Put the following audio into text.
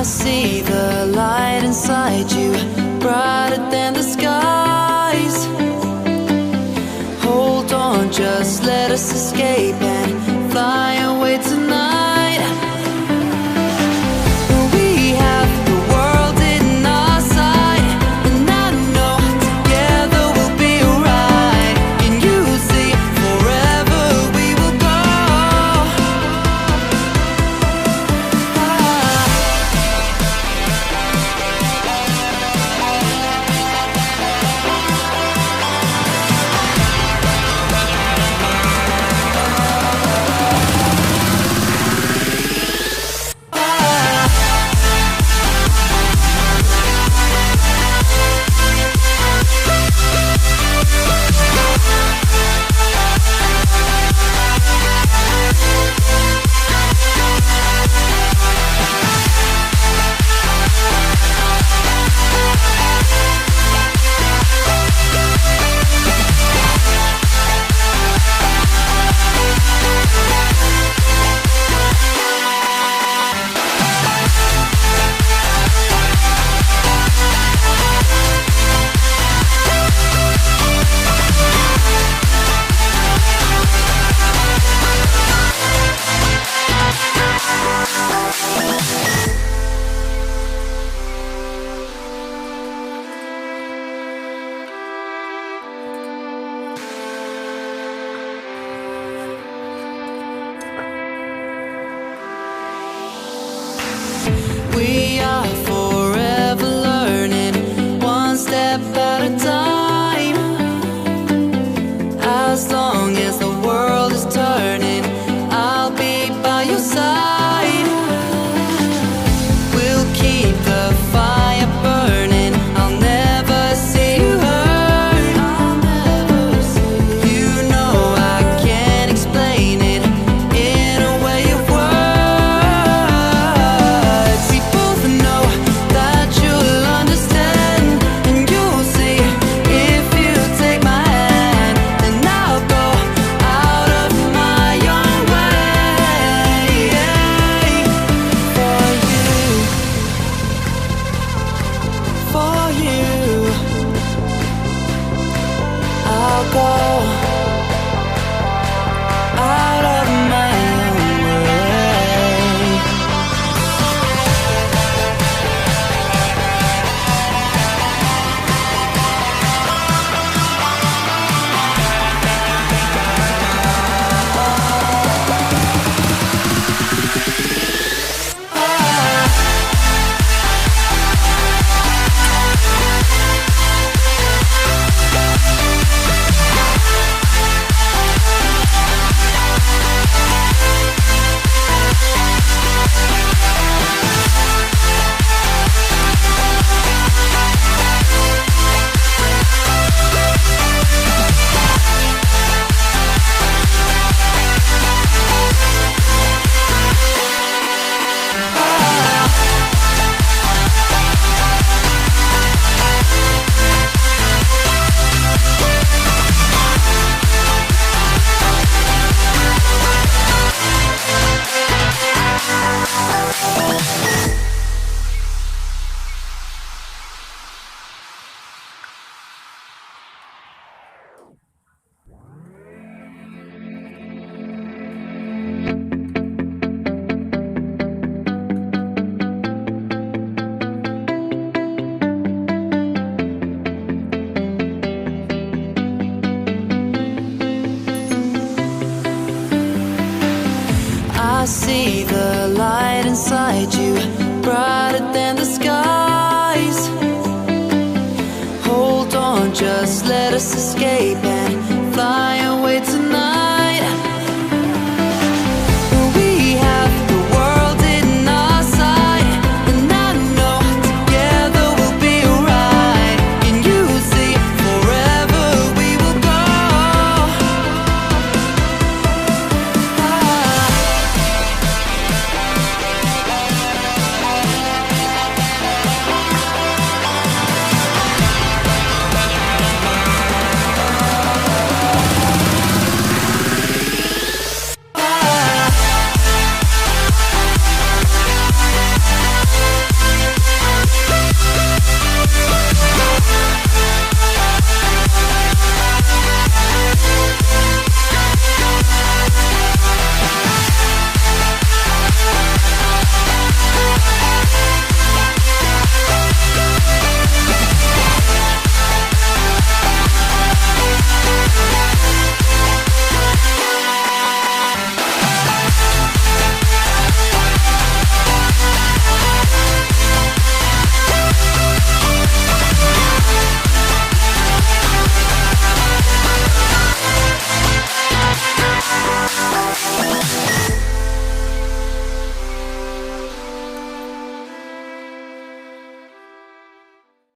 I see the light inside you, brighter than the skies. Hold on, just let us escape and fly away tonight. We have the world in our sight, and I know together we'll be alright. Can you see forever we will go? We are forever learning, one step at a time. As long as the world is turning, I'll be by your side. We'll keep the fire burning, I'll never see you hurt. You know I can't explain it in a way of words. We both know that you'll understand, and you'll see if you take my hand. Then I'll go out of my own way for you. I'll go out of my own way. I see the light inside you, brighter than the skies. Hold on, just let us escape and fly away